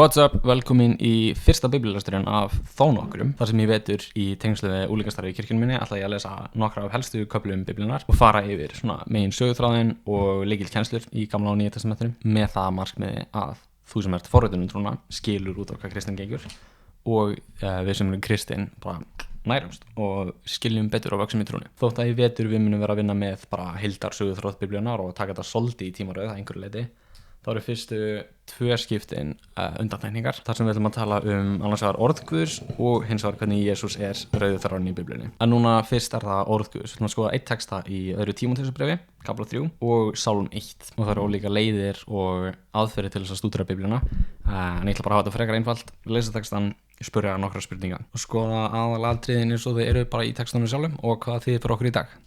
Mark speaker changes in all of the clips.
Speaker 1: What's up, velkomin í fyrsta biblíulesturinn af þó nokkrum. Þar sem ég vetur í tengslu við úlingastarfi í kirkjunum minni ætla ég að lesa nokkra af helstu köflum biblíunnar og fara yfir svona megin söguþráðinn og lykilkennslur í Gamla og Nýja testamentinu með það markmiði að þú sem ert forritun um trúna skilur út á hvað kristinn gengur og við sem erum kristinn bara nærumst og skiljum betur og vöxum í trúni. Þótt að í vetur við munum vera að vinna með bara heildar söguþráð biblíunnar og taka þetta svolítið í tímaröð að einhverju leyti. Það eru fyrstu tvö skiptin undantekningar þar sem við ætlum að tala annars vegar orð Guðs og hins vegar hvernig Jesús rauði þráðurinn í biblíunni. En núna fyrst það orð Guðs. Við ætlum að skoða eitt texta í öðru Tímóteusbréfi, kafla 3 og Sálm 1 og það eru ólíka leiðir og aðferðir til þess að stúdera biblíuna. En ég ætla bara að hafa þetta frekar einfalt, lesa textan, spyrja nokkra spurninga og skoða aðalatriðin eins og þau eru bara í textunum sjálfum og hvað þýðir fyrir okkur í dag.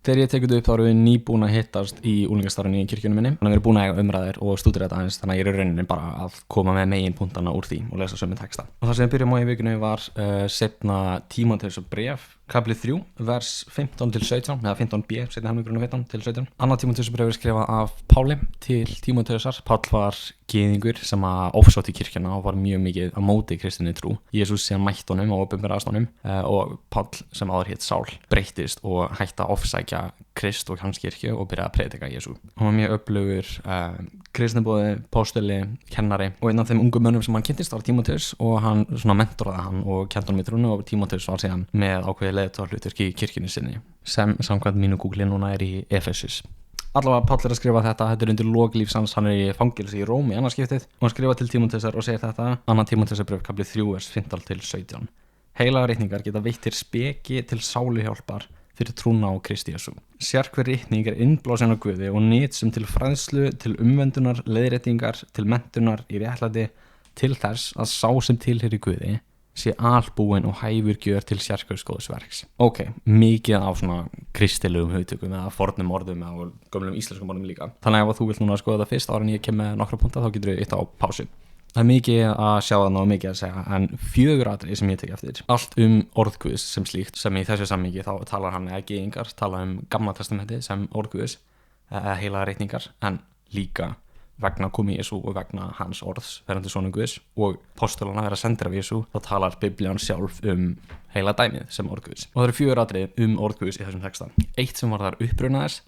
Speaker 1: Þegar ég tekið upp þá erum við nýbúin að hittast í úlingastarfinu í kirkjunum minni. Þannig að við erum búin að eiga umræður og stúdera þetta aðeins, þannig að ég er í rauninni bara að koma með meginpunktana úr því og lesa sömu texta. Og það sem við byrjum á í vikunni var seinna Tímóteusbréf, kapli 3, vers 15-17, eða 15b, seinni helmingurinn 15-17. Annað Tímóteusbréf er skrifað af Páli til Tímóteusar. Páll var gyðingur sem að ofsótti kirkjuna og var mjög mikið á móti kristinni trú. Jesús síðan mætt honum og opinberaðist honum og Páll sem áður hét Sál breyttist og hætti að ofsækja Krist og hans kirkju og byrjaði að predika Jesú. Hann var mjög öflugur kristniboði, póstuli, kennari og einn af þeim ungu mönnum sem hann kynntist var Tímóteus og hann svona mentoraði hann og kenndi honum í trúnni og Tímóteus var síðan með ákveðið leiðtogahlutverk í kirkjunni sinni sem samkvæmt mínu Google núna er í Efesus. Allavega Páll að skrifa þetta er undir lok lífs hans, hann í fangelsi í Róm í annað skiptið og hann skrifa til Tímóteusar og segir þetta, annað Tímóteusbréf kapli 3 vers 15-17. Heilagar ritningar geta veitt þér speki til sáluhjálpar fyrir trúna á Kristi Jesú. Sérhver ritning innblásin á Guði og nýtsum til fræðslu, til umvöndunar, leiðréttingar, til menntunar í réttlæti, til þess að sá sem tilheyrir Guði sé albúinn og hæfur gjör til sérhvers góðs verks. Ok, mikið af svona kristilegum hugtökum eða fornum orðum eða gömlum íslenskum orðum líka. Þannig að þú vilt núna skoða það fyrst ára en ég kem með nokkra punkta þá getur við eitt á pásu. Það er mikið að sjá þarna og mikið að segja en 4 atriði sem ég tek eftir. Allt orð Guðs sem slíkt sem í þessu samhengi þá talar hann eða gyðingar tala Gamla testamentið sem orð Guðs eða heilagar ritningar en líka vegna komi Jesú og vegna hans orðs verandi sonur Guðs og postulana vera sendir af Jesú þá talar Biblían sjálf heila dæmið sem orð Guðs. Og það eru 4 atriði orð Guðs í þessum texta. 1 sem var þar uppruna þess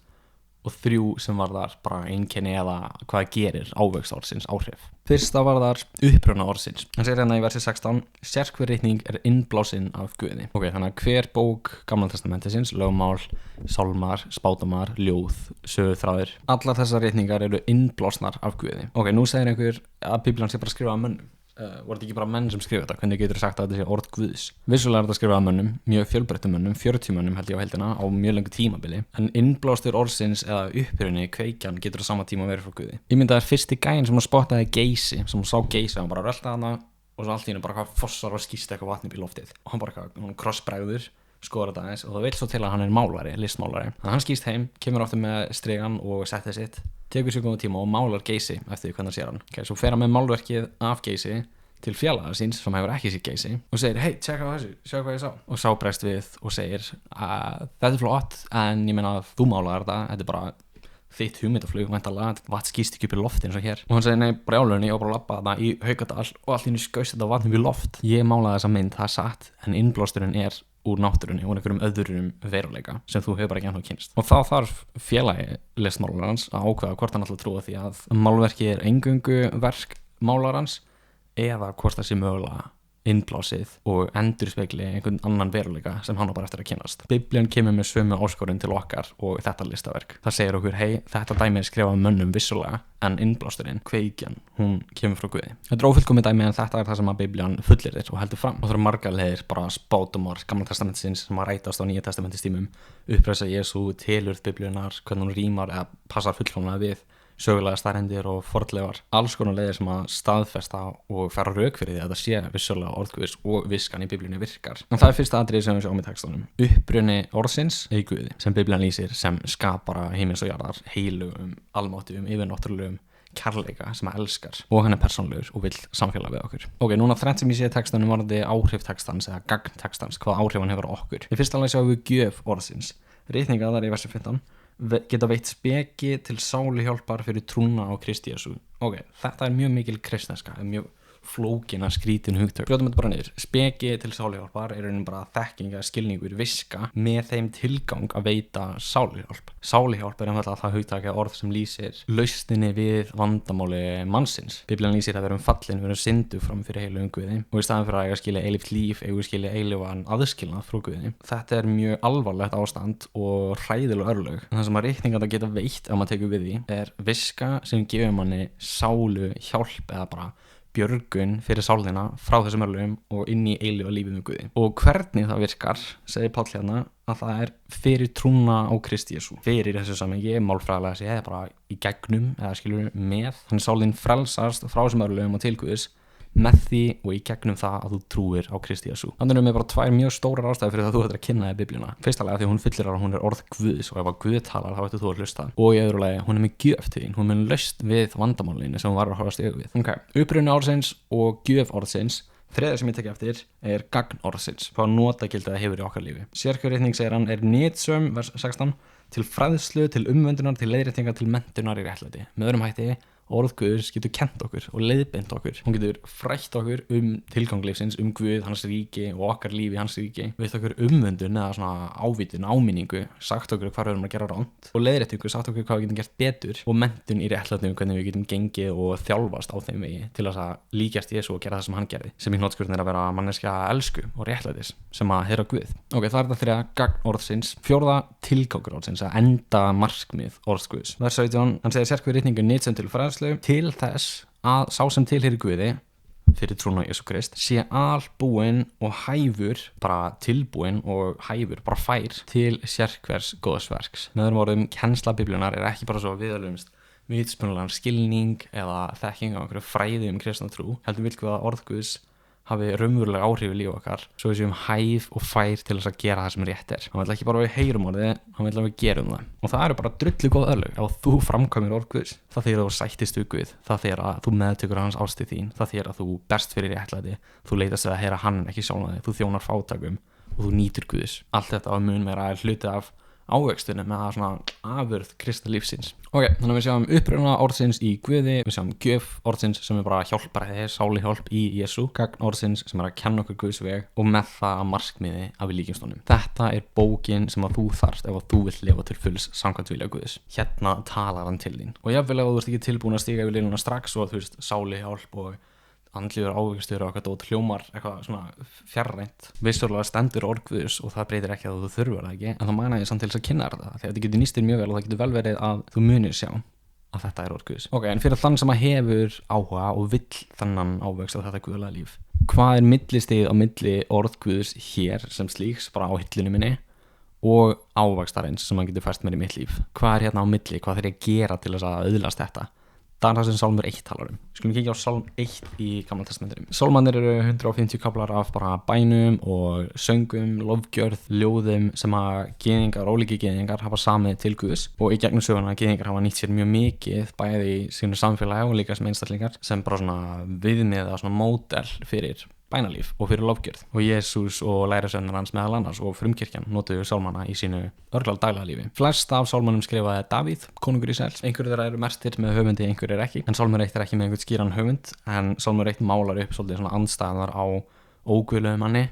Speaker 1: og 3 sem var þar bara einkenni eða hvað gerir ávöxt orðsins áhrif. Fyrsta var þar uppruna orðsins. Hann segir hérna í versi 16, sérhver ritning innblásin af Guði. Ok, þannig að hver bók Gamla testamentisins, lögmál, sálmar, spádómar, ljóð, söguþráðir, allar þessar ritningar eru innblásnar af Guði. Ok, nú segir einhver að Biblían sé bara skrifað af mönnum. Voru þetta ekki bara menn sem skrifa þetta? Hvernig getur sagt að þetta sé orð Guðs? Vissulega þetta skrifað af mönnum, mjög fjölbreyttum mönnum, 40 mönnum held ég á heildina á mjög lengu tímabili en innblástur orðsins eða uppruni kveikjan getur á sama tíma verið frá Guði. Ég myndi að það fyrsti gæinn sem spottaði Geysi, sem sá Geysi, hann bara röltaði hana og svo allt í hennu bara hvað fossar og skýst eitthvað vatn upp í loftið og hann bara hann krossbregður, skoðar þetta aðeins og það vil svo til að hann málari, listmálari. Hann skýst heim, kemur aftur með strigan og settið sitt, tekur sér góða tíma og málar Geysi eftir hvernig hann sér hann. Okay, svo fer hann með málverkið af Geysi til félaga síns sem hefur ekki sér Geysi og segir, hei, tjekka á þessu, sjá hvað ég sá og sá bregst við og segir þetta er flott en ég meina að þú málaðir þetta er bara þitt hugmyndaflug væntanlega, vatn skýst ekki upp í loft eins og hér og hann segir, nei, brjálunni, ég var bara að labba þarna í Haukadal og allt í einu skaust þetta vatn upp í loft ég málaði þessa mynd, það er satt en innblásturinn úr náttúrunni og einhverjum öðrum veruleika sem þú hefur bara ekki ennþá kynnst. Og þá þarf félagi listmálarans að ákveða hvort hann ætlar að trúa því að málverkið eingöngu verk málarans eða hvort það sé mögulega innblásið og endurspegli einhvern annan veruleika sem hann á bara eftir að kynnast. Biblían kemur með sömu áskorun til okkar og þetta listaverk. Það segir okkur, hei, þetta dæmi skrifað mönnum vissulega en innblásturinn, kveikjan, hún kemur frá Guði. Þetta er ófullkomið dæmi en þetta er það sem að Biblían fullyrðir og heldur fram. Og það eru margar leiðir, bara spádómar Gamla testamentisins sem að rætast á Nýja testamentistímum, uppreisa Jesú, tilurð Biblíunar, hvernig hún rímar eða passar fullkomlega við sögulega staðreyndir og fornleifar, alls konar leiðir sem að staðfesta og fara rauk fyrir því að það sé vissulega orð Guðs og viskan í Biblíunni virkar. En það er fyrsta atriði sem við sjáum í textunum. Uppruni orðsins í Guði sem Biblían lýsir sem skapara himins og jarðar, heilugum, almáttum, yfirnáttúrulegum, kærleika sem að elskar og hann persónulegur og vill samfélag við okkur. Ok, núna þrennt sem ég sé í textunum varðandi áhrif textans eða gagn textans, hvað áhrif hann hefur á okkur. Í fyrsta lagi sjáum við gjöf orðsins. Ritningar þar í versi 15 geta veitt speki til sáluhjálpar fyrir trúna á Kristi Jesú. Ok, þetta er mjög mikil kristneska, mjög flókina skrítin hugtök. Brjótum þetta bara niður. Speki til sáluhjálpar er raunin bara þekking eða skilningur viska með þeim tilgang að veita sáluhjálp. Sáluhjálp er einfaldlega það hugtak eða orð sem lýsir lausninni við vandamáli mannsins. Biblían lýsir að við erum fallin, við erum syndu fram fyrir heilugum Guði og í staðinn fyrir að eiga skilja eilíft líf, eigum við skilja eilífan aðskilnað frá Guði. Þetta er mjög alvarlegt ástand og hræðileg örlög. En það sem að reikningarnir geta veitt ef maður tekur við því er viska sem gefur manni sáluhjálp eða bara björgun fyrir sálina frá þessum örlögum og inn í eilífa lífið með Guði. Og hvernig það virkar, segir Páll hérna, að það er fyrir trúna á Kristi Jesú. Fyrir þessu samhengi, málfræðilega sé, bara í gegnum eða skilur með. Þannig sálin frelsast frá þessum örlögum og til Guðs með því og í gegnum það að þú trúir á Kristi Jesú. Þannig erum við bara tvær mjög stórar ástæður fyrir það að þú ættir að kynna þér Biblíuna. Fyrsta lagi því hún fyllir að hún er orð Guðs og ef að Guð talar þá ættir þú að hlusta. Og í öðru lagi hún er með gjöf til þín, hún er laust við vandamálinu sem hún var að horfast í augu við. Ok, uppruni orðsins og gjöf orðsins. Þriðja sem ég tek eftir er gagn orðsins, hvað notagildi það hefur í okkar lífi. Sérhverritning segir hann er nytsöm, vers 16, til fræðslu, til umvöndunar, til leiðréttingar, til menntunar í réttlæti. Með öðrum hætti, orð Guðs getur kennt okkur og leiðbeint okkur. Hún getur frætt okkur tilgang lífsins, Guð, hans ríki og okkar líf í hans ríki. Veitt okkur umvöndun eða svona ávitun, áminningu, sagt okkur hvað við erum að gera ránt og leiðréttingu, sagt okkur hvað við getum gert betur og menntun í réttlætinu, hvernig við getum gengið og þjálfast á þeim vegi til þess að líkjast Jesú og gera það sem hann gerði. Sem í hnotskurinn er að vera manneskja elsku og réttlætis sem að heyra Guð. Ok, það er þetta þriðja gagn orðsins. Fjórða tilgangur orðsins, að enda markmið orðs Guðs. Vers 17, hann segir sérhverritningu nytsöm til fræðslu, til þess að sá sem tilheyrir Guði fyrir trúna á Jesú Krist sé albúinn og hæfur, bara tilbúinn og hæfur, bara fær til sérhvers góðsverks. Með öðrum orðum, kennsla Biblíunnar er ekki bara svo viðalumst vitspunulegan skilning eða þekking á einhverju fræði kristna trú, heldur vil Guð að orð Guðs hafi raunverulega áhrif í líf okkar svo við séum hæf og fær til þess að gera það sem rétt er. Hann vil ekki bara að við heyrum orðið, hann vil að við gerum það. Og það eru bara drullu góð örlög. Ef þú framkvæmir orð Guðs, það þýðir að þú sættist við Guð, það þýðir að þú meðtekur hans ástið þín, það þýðir að þú berst fyrir réttlæti, þú leitast við að heyra hann ekki sjálfan þig, þú þjónar fátækum og þú nýtur Guðs. Allt þetta á mun meira er hluti af ávöxtunum með það svona afurð kristna lífsins. Ok, þannig að við sjáum uppruna orðsins í Guði, við sjáum gjöf orðsins sem er bara hjálparæði, sáluhjálp í Jesú, gagn orðsins sem er að kenna okkur Guðs veg og með það að markmiði að við líkjumst honum. Þetta er bókin sem að þú þarft ef að þú vill lifa til fulls samkvæmt vilja Guðs. Hérna talar hann til þín. Og jafnvel ef þú ert ekki tilbúin að stíga yfir línuna strax og þú veist sáluhjálp og andlegur ávöxtur og eitthvað dót hljómar eitthvað svona fjarrænt, vissulega stendur orð Guðs og það breytir ekki að þú þurfur það ekki, en það mæna ég samt til þess að kynna þetta því að þetta getur nýst þér mjög vel og það getur vel verið að þú munir sjá að þetta er orð Guðs. Ok, en fyrir þann sem að hefur áhuga og vill þannan ávöxt að þetta guðlega líf, hvað er millistigið á milli orð Guðs hér sem slíks bara á hillinu minni og ávöxtarins sem hann getur fært mér í mitt líf? Hvað er hérna á milli? Hvað þarf ég að gera til þess að auðlast þetta? Það er það sem Sálmur 1 talar Skulum kíkja á Sálm 1 í Gamla testamentinu. Sálmarnir eru 150 kaflar af bara bænum og söngum, lofgjörð, ljóðum sem að gyðingar, ólíkir gyðingar hafa samið til Guðs og í gegnum söguna gyðingar hafa nýtt sér mjög mikið bæði í sínu samfélagi og líka sem einstaklingar sem bara svona viðmið eða svona módel fyrir bænalíf og fyrir lofgjörð og Jesús og lærisveinar hans meðal annars og frumkirkjan notuðu sálmana í sínu örglal daglega lífi. Flest af sálmanum skrifaði Davíð, konungur Ísraels. Einhverjir þeirra eru merktir með höfundi, einhverjir ekki. En Sálmur 1 er ekki með einhvern skýran höfund, en Sálmur 1 málar upp svolítið svona andstæðar á óguðlegu manni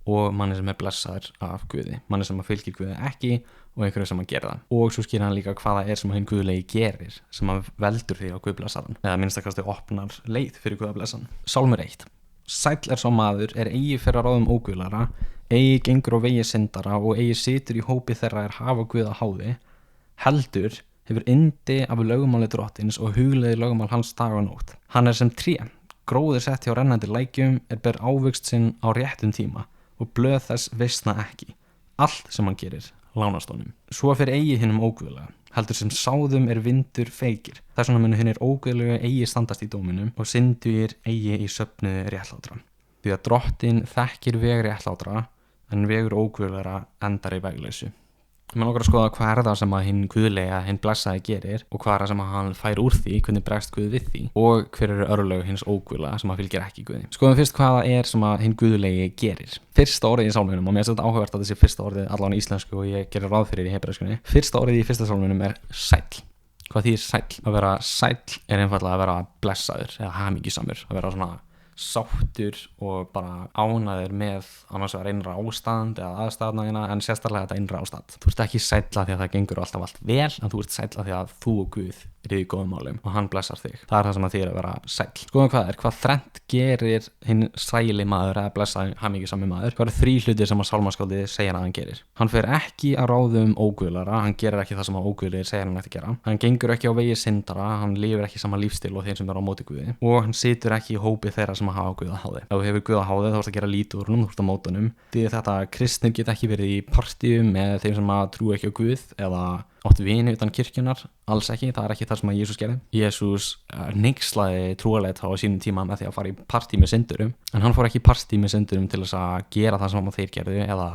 Speaker 1: og manni sem er blessaður af Guði, manni sem að fylgir Guði ekki og einhverju sem að gera það. Og svo skýrir hann líka hvað það er sem hinn guðlegi gerir sem að veldur því á Guðblessaðan eða minnstakasti opnar leið fyrir Guðblessaðan. Sálmur 1. Sæll er sá maður er eigi fyrir að ráðum óguðlara, eigi gengur á vegi syndara og eigi situr í hópi þeirra er hafa Guð að háði, heldur hefur yndi af lögmáli drottins og hugleiði lögmál hans dag og nótt. Hann er sem tré, gróður sett hjá rennandi lækjum, ber ávöxt sinn á réttum tíma og blöð þess visna ekki. Allt sem hann gerir lánast honum. Svo fyrir eigi hinum óguðlega, heldur sem sáðum er vindur feykir. Þess vegna munu hinnir óguðlegu eigi standast í dóminum og syndugir eigi í söfnuði réttlátra. Því að drottin þekkir veg réttlátra en vegur óguðlegra endar í vegleysu. Mér langar að skoða hvað er það sem að hinn guðlega, hinn blessaði gerir og hvað er það sem að hann fær úr því, hvernig bregst Guð við því og hver eru örlög hins óguðlega sem að fylgir ekki Guði. Skoðum fyrst hvað það er sem að hinn guðlegi gerir. Fyrsta orðið í sálmunum, og mér er þetta áhugavert að þessi fyrsta orðið allan í íslensku og ég gerir ráð fyrir í hebreiskunni. Fyrsta orðið í fyrsta sálmunum er sæll. Hvað þýðir sæll? Að vera sæll er einfaldlega að vera blessaður eða hamingjusamur, að vera svona sáttur og bara ánæður með annars vegar innra ástand eða aðstæðnaðina en sérstaklega þetta innra ástand. Þú ert ekki sæll af því að það gengur alltaf allt vel, en þú ert sæll af því að þú og Guð eru í góðum málum og hann blessar þig. Það er það sem að þýðir að vera sæll. Skoðum hvað þrennt gerir hinn sæli maður eða blessa hamingjusami maður. Hvað eru 3 hlutir sem að sálmaskáldið segir að hann gerir? Hann fer ekki að ráðum óguðlara, hann gerir ekki það sem að óguðlegir segir hann ætti að gera. Hann gengur ekki á vegi syndara, hann lifir ekki sama lífstíl og þeir sem eru á móti Guði og hann situr ekki í hópi þeirra sem hafa Guð að háði. Ef þú hefur Guð að háði þá ert að gera lítið úr honum, þú ert á móti honum. Því þetta kristnir geta ekki verið í partíum með þeim sem að trúa ekki á Guð eða áttu vini utan kirkjunar, alls ekki, það er ekki það sem að Jesús gerði. Jesús hneykslaði trúarlega á sínum tíma með því að fara í partí með syndurum, en hann fór ekki í partí með syndurum til þess að gera það sem þeir gerðu eða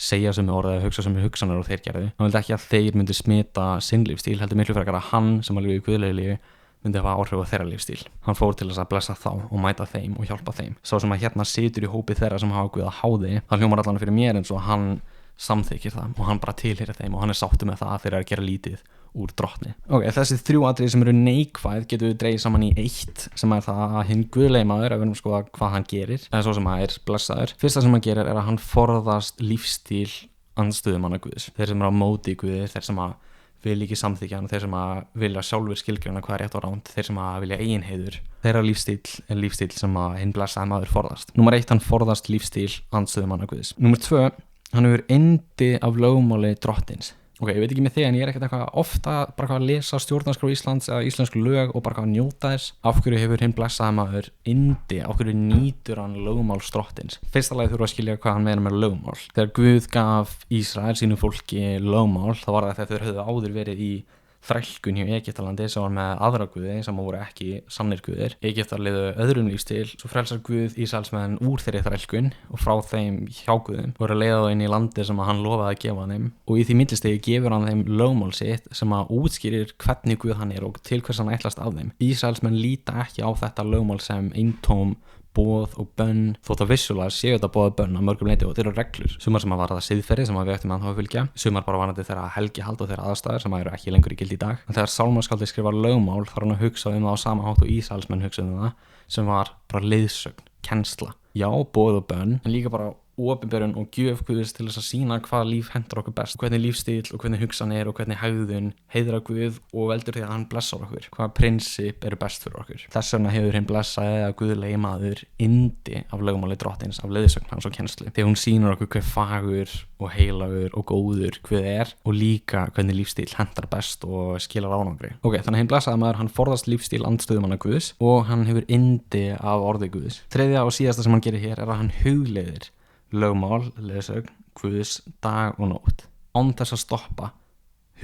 Speaker 1: segja sem orðið eða hugsa sem hugsanir og þeir gerðu. Hann vildi ekki að þeir myndi smita sinn lífstíl, heldur miklu frekar að hann sem að lifa í guðlegu lífi myndi hafa áhrif á þeirra lífstíl. Hann fór til þess að blessa þá og mæta þeim og hjálpa þeim. Sá sem að hérna situr í hópi þeirra sem hafa Guð að háði, það hljómar allan fyrir mér eins og hann samþykir það og hann bara tilheyrir þeim og hann er sáttur með það að þeir eru að gera lítið úr drottni. Þessi 3 atriði sem eru neikvæð getum við dregið saman í 1 sem er það að hinn guðlegi maður, ef við erum að skoða hvað hann gerir eða svo sem hann er blessaður. Fyrsta sem hann gerir er að hann forðast lífstíl andstöðumanna Guðs. Þeir sem eru á móti Guði, þeir sem að vilja ekki samþykja hann, þeir sem að vilja sjálfur skilgreina hvað er rétt og rangt, þeir sem að vilja eigin heiður. Þeirra lífstíl er lífstíl sem að hinn blessaði maður forðast. Númer 1, hann forðast lífstíl andstöðumanna Guðs. Númer 2, hann hefur yndi af lögmáli drottins. Ég veit ekki með þig en ég er ekkert eitthvað ofta bara að lesa stjórnarskrá Íslands eða íslensku lög og bara að njóta þess. Af hverju hefur hinn blessaði maður yndi? Af hverju nýtur hann lögmáls drottins? Fyrsta lagi þurfa að skilja hvað hann meina með lögmál. Þegar Guð gaf Ísrael sínu fólki lögmál, þá var það þegar þeir höfðu áður verið í þrælkun hjá Egyptalandi sem var með aðra guði sem voru ekki sannir guðir. Egyptar liðu öðrum lífstíl, svo frelsar Guð Ísraelsmenn úr þeirri þrælkun og frá þeim hjáguðum voru að leiða þá inn í landi sem hann lofaði að gefa þeim og í því millistigi gefur hann þeim lögmál sitt sem að útskýrir hvernig Guð hann er og til hvers hann ætlast af þeim. Ísraelsmenn líta ekki á þetta lögmál sem eintóm boð og bönn, þótt að vissulega séu þetta boð og bönn að mörgum leyti og þetta eru reglur. Sumar sem að var það siðferði sem við ættum að hafa fylgja, sumar bara varandi þeirra helgihald og þeirra aðstæður sem eru ekki lengur í gildi í dag. En þegar sálmaskáldið skrifar lögmál þarf hann að hugsa það á sama hátt og Ísraelsmenn hugsaðu það, sem var bara leiðsögn, kennsla. Já, boð og bönn, en líka bara opinberun og gjöf Guðs til þess að sýna hvað líf hentar okkur best, hvernig lífstíl og hvernig hugsan er og hvernig hegðun heiðra Guð og veldur því að hann blessar okkur, hvaða prinsip eru best fyrir okkur. Þess vegna hefur hinn blessaði að guðlegi maður yndi af lögmáli drottins, af leiðsögn hans og kennslu, þegar hún sýnir okkur hver fagur og heilagur og góður Guð er og líka hvernig lífstíl hentar best og skilar árangri. Þannig að hinn blessaði maður, hann forðast lífstíl andstöðumanna Guðs og hann hefur yndi af orði Guðs. Þriðja og síðasta sem hann gerir hér er að hann hugleiðir lögmál, leiðsögn, Guðs dag og nótt. Án þess að stoppa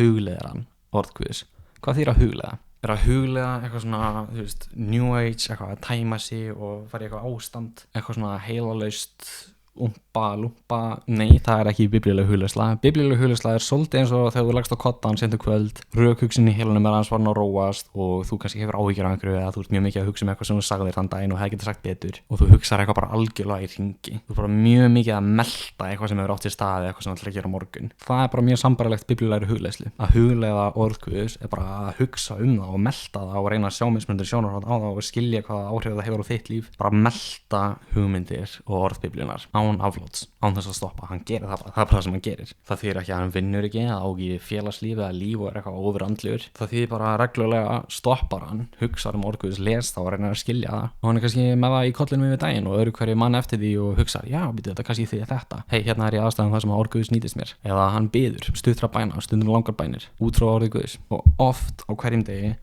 Speaker 1: hugleiðir hann orð Guðs. Hvað þýðir að hugleiða? Er að hugleiða eitthvað svona, New Age, eitthvað að tæma sig og fara í eitthvað ástand, eitthvað svona heilalaust, lúmpa, nei, það er ekki biblíuleg hugleiðsla. Biblíuleg hugleiðsla er svolítið eins og þegar þú leggst á koddann seint kvöld, rökhugsun í heilanum er aðeins farin að róast og þú kannski hefur áhyggjur af einhverju eða þú ert mjög mikið að hugsa um eitthvað sem þú sagðir þann daginn og það getur sagt betur og þú hugsar eitthvað bara algjörlega í hringi. Þú er bara mjög mikið að melta eitthvað sem hefur átt sér staði, eitthvað sem þú ætlar að gera á morgun. Það er bara mjög sambærilegt biblíulegri hugleiðslu. Að hugleiða orð Guðs er bara að hugsa um það og melta það og reyna að sjá mismunandi sjónarhorn á það og skilja hvaða áhrif það hefur á þitt líf. Bara melta hugmyndir og orð Biblíunnar án afláts, án þess að stoppa. Hann gerir það bara, það er bara það sem hann gerir. Það þýðir ekki að hann vinnur ekki, að ági félagslíf eða líf og er eitthvað ofurandlegur. Það þýðir bara reglulega stoppar hann, hugsar orð Guðs, les þá og reynir að skilja það og hann er kannski með það í kollinum yfir daginn og öðru hverju mann eftir því og hugsar, já, býtu þetta kannski því þetta. Hei, hérna er ég aðstæðan það sem orð Guðs nýtist mér. Eða hann biður, stuttra bæna, stundum langar bænir, út frá orði Guðs og oft á hverjum degi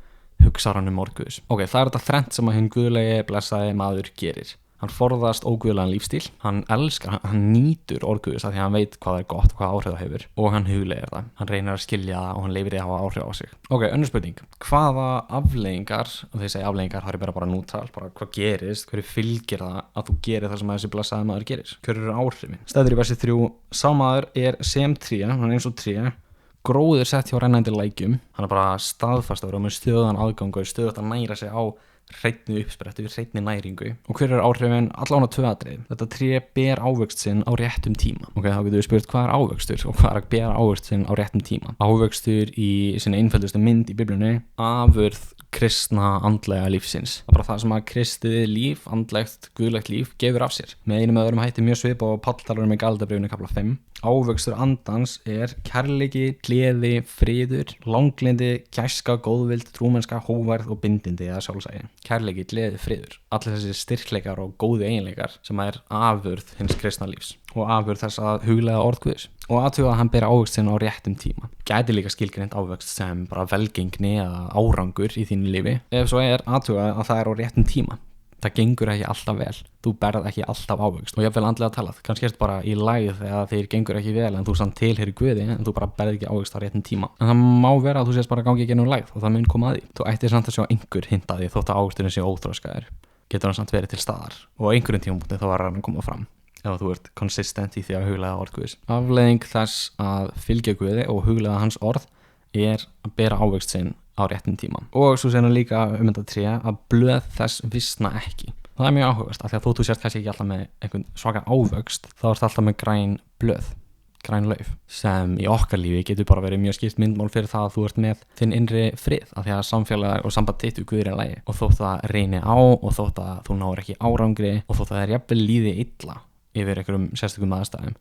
Speaker 1: hugsar hann orð Guðs. Það er þetta þrennt sem að hinn guðlegi blessaði maður gerir. Hann forðast óguðlegan lífstíl, hann elskar, hann nýtur orð Guðs af því að hann veit hvað er gott og hvað áhrif það hefur og hann hugleiðir það, hann reynir að skilja það og hann leifir því að hafa áhrif á sig. Önnur spurning, hvaða afleiðingar, og þegar ég segi afleiðingar það er bara nútral, bara hvað gerist, hverju fylgir það að þú gerir það sem þessi blessaði maður gerir, hverju eru áhrifin? Stendur í versi 3, sá maður er sem tré, hann er eins og tré, gróður sett hjá rennandi lækjum, hann er bara staðfastur og með stöðugan aðgang og stöðugt að næra sig á hreinni uppsprettu, hreinni næringu. Og hver áhrifin? Allan á 2 atriði. Þetta tré ber ávöxt sinn á réttum tíma. Ok, þá getur við spurt hvað ávöxtur og hvað að bera ávöxt sinn á réttum tíma. Ávöxtur í sinni einföldustu mynd í Biblíunni, afurð kristna andlega lífsins. Það er bara það sem að kristið líf, andlegt, guðlegt líf gefur af sér. Með einum öðrum hætti mjög svipað og Páll talar í Galatíabréfinu kafla 5. Ávöxtur andans er kærleiki, gleði, friður, langlindi, gæska, góðvild, trúmennska, hógværð og bindindi eða sjálfsægi. Kærleiki, gleði, friður. Allir þessi styrkleikar og góði eiginleikar sem er afurð hins kristna lífs og afurð þess að hugleiða orð Guðs. Og aðtuga að hann bera ávöxt sinn á réttum tíma. Gæti líka skilgreint ávöxt sem bara velgengni eða árangur í þínu lífi. Ef svo er aðtuga að það er á réttum tíma. Það gengur ekki alltaf vel. Þú berð ekki alltaf ávöxt. Og jafnvel andlega talað. Kannski ertu bara í lægð þegar þeir gengur ekki vel en þú samt tilheyrir Guði en þú bara berð ekki ávöxt á réttum tíma. En það má vera að þú sést bara gangi ekki nú lægð og það mun koma að því. Þú ættir samt að sjá einhver hint að því þótt að ávöxturinn sé óþroskaður. Getur hann samt verið til staðar. Og á einhverjum tímapunkti þá var hann að koma fram. Ef þú ert konsistent í því að hugleiða orð Guðs. Afleiðing þess að fylgja Guði og hugleiða hans orð er að bera ávöxt sinn á réttum tíma. Og svo segir hann líka þetta tré að blöð þess visna ekki. Það er mjög áhugavert af því að þú sért kannski ekki alltaf með einhvern svaka ávöxt, þá ert alltaf með græn blöð, græn lauf, sem í okkar lífi getur bara verið mjög skipt myndmál fyrir það að þú ert með þinn innri frið, af því að samfélag og samband þitt við Guð er í lagi. Og þótt það reyni á og þótt að þú náir ekki árangri og þótt að það er jafnvel líði illa yfir einhverjum sérstökum aðstæðum,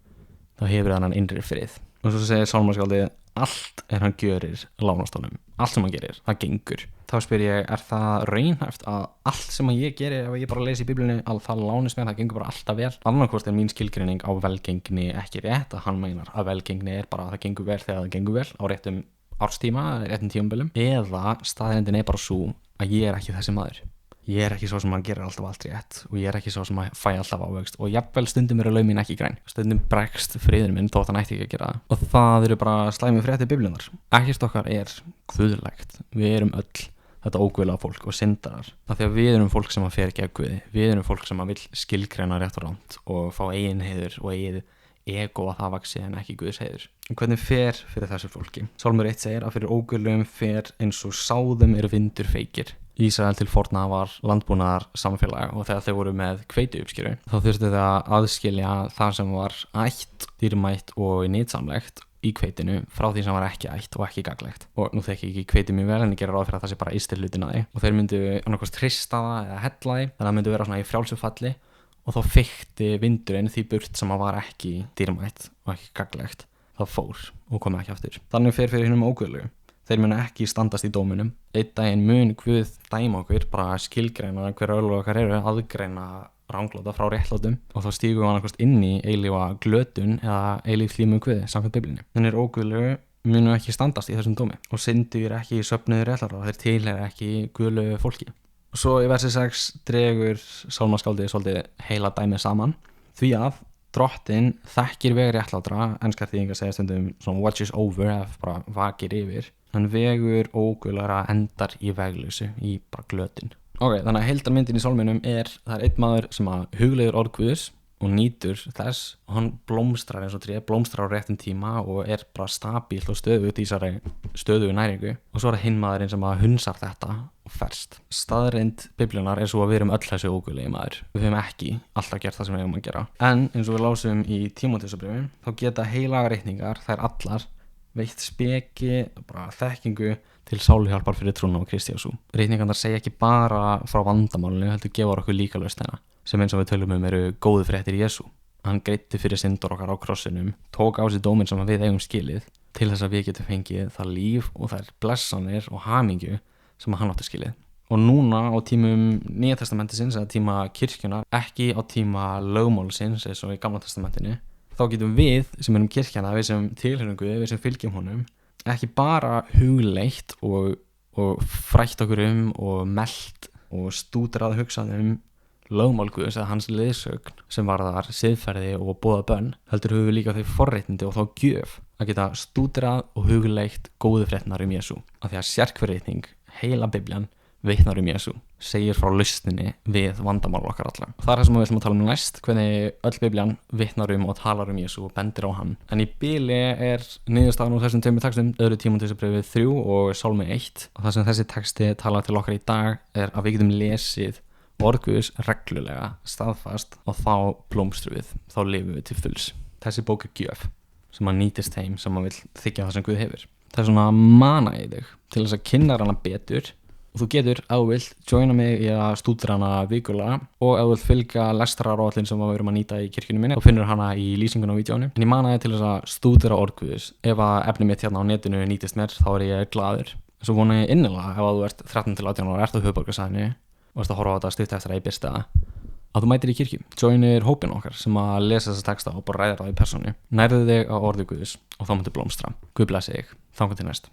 Speaker 1: þá hefur hann innri frið. Og svo segir sálmaskáldið, allt hann gjörir lánast honum, allt sem hann gerir, það gengur. Þá spyr ég, er það raunhæft að allt sem ég geri, ef ég bara lesi í Biblíunni, að það lánist mér, það gengur bara alltaf vel? Annarkvort er mín skilgreining á velgengni ekki rétt, að hann meinar að velgengni er bara að það gengur vel þegar það gengur vel á réttum árstíma, réttum tímabilum, eða staðreyndin er bara svo að ég er ekki þessi maður. Ég er ekki svo sem að gera alltaf allt rétt og ég er ekki svo sem að fæ alltaf ávöxt og jafnvel stundum eru laun mín ekki græn. Stundum bregst friður minn þótt hann ætti ekki að gera það. Og það eru bara slæmi fréttir Biblíunnar. Ekkert okkar er guðlegt. Við erum öll þetta óguðlega fólk og syndarar. Af því að við erum fólk sem að fer ekki að Guði. Við erum fólk sem að vill skilgreina rétt og ránt og fá eigin heiður og eigið ego að það vaxi en ekki Guðs heiður. En hvernig fer fyrir þessu fólki? Sálmur 1 segir að fyrir óguðlegum fer eins og sáðum eru vindur feykir. Ísrael til forna var landbúnaðar samfélag og þegar þau voru með hveituuppskeru þá þurftu þau að aðskilja það sem var ætt, dýrmætt og nytsamlegt í hveitinu frá því sem var ekki ætt og ekki gagnlegt. Og nú þekki ég ekki hveiti mjög vel en ég gera ráð fyrir að það sé bara ysti hlutin að því og þeir myndu annarkvæmst hrista það eða hella því þannig að það myndu vera svona í frjálsufalli og þá feykti vindurinn því burt sem var ekki dýrmætt og ekki gagnlegt. Það fór og kom ekki aftur. Þannig fer fyrir hinum óguðlegu. Þeir munu ekki standast í dóminum. Einn daginn mun Guð dæma okkur, bara skilgreina hver örlög okkar eru, aðgreina rangláta frá réttlátum og þá stígum við annarkvæmst inn í eilífa glötun eða eilíf hlýmu Guði samkvæmt Biblíunni. Þennir óguðlegu munu ekki standast í þessum dómi og syndir ekki söfnuður réttláta og þeir tilheyra ekki guðlegu fólki. Og svo í versi 6 dregur sálmaskáldið svolítið heila dæmið saman því að Drottinn þekkir veg réttlátra, enskar þýðingar segja stundum svona watches over eða bara vakir yfir. Hann vegur óguðlegra endar í veglausu, í bara glötun. Ok, þannig að heildarmyndin í sálminum það er einn maður sem að hugleiðir orð Guðs og nýtur þess og hann blómstrar eins og tré, blómstrar á réttum tíma og er bara stabílt og stöðugt í þessari stöðugu næringu. Og svo er það hinn maðurinn sem að hunsar þetta og ferst. Staðreynd Biblíunnar er svo að við erum öll þessi óguðlegi maður. Við höfum ekki alltaf gert það sem við eigum að gera. En eins og við lásum í Tímóteusarbréfi, þá geta heilaga reikningar, þær allar, veitt speki, bara þekkingu til sáluhjálpar fyrir trúna á Kristi Jesú. Reikningarnar segja ekki bara frá vandamálinu, heldur gefa okkur líka lausnina, sem eins og við tölum eru góðu fréttir Jesú. Hann greiddi fyrir syndur okkar á krossinum, tók á sig dóminn sem við eigum skilið, til þess að við getum fengið það líf og þær blessanir og hamingju sem hann átti skilið. Og núna á tímum Nýja testamentisins eða tíma kirkjunar, ekki á tíma lögmálsins eins og í Gamla testamentinu, þá getum við sem erum kirkjana, við sem tilheyrum Guði, við sem fylgjum honum, ekki bara hugleitt og frætt okkur og melt og stúdrað hugsaðum lögmál Guðs eða hans leiðsögn sem varðar siðferði og boða bönn, heldur höfum við líka þau forréttindi og þá gjöf að geta stúdrað og hugleitt góðu fréttirnar Jesú. Af því að sérhver reikning, heila Biblían, vitnar Jesú, segir frá lausninni við vandamál okkar allra. Það það sem við ætlum að tala næst, hvernig öll Biblían vitnar og talar Jesú og bendir á hann. En í bili niðurstaðan úr þessum tveimur textum, 2. Tímóteusbréfið 3 og Sálmi 1. Og það sem þessi texti talar til okkar í dag að við getum lesið orð Guðs reglulega, staðfast, og þá blómstrum við, þá lifum við til fulls. Þessi bók gjöf sem nýtist þeim sem vill þiggja það sem Guð hefur. Það svona mana í þig til þess að kynna hana betur, og þú getur, ef þú vilt, joina mig í að stúdera hana vikulega, og ef þú vilt fylgja lestraráætlun sem við erum að nýta í kirkjunni minni, þá finnur hana í lýsingun á vídeónu. En ég mana þig til þess að stúdera orð Guðs. Ef að efni mitt hérna á netinu nýtist mér, þá ég glaður. Svo vona ég innilega, ef þú ert 13 til 18 ára, ert á höfuðborgarsvæðinu og ert að horfa á þetta stutt eftir að ég byrsta að þú mætir í kirkju, joinir hópin okkar sem að lesa þessa texta og bara ræðir á því persónu. Nærðu þig á orði Guðs og þá myndir blómstra. Guð blessi þig. Þangað til næst.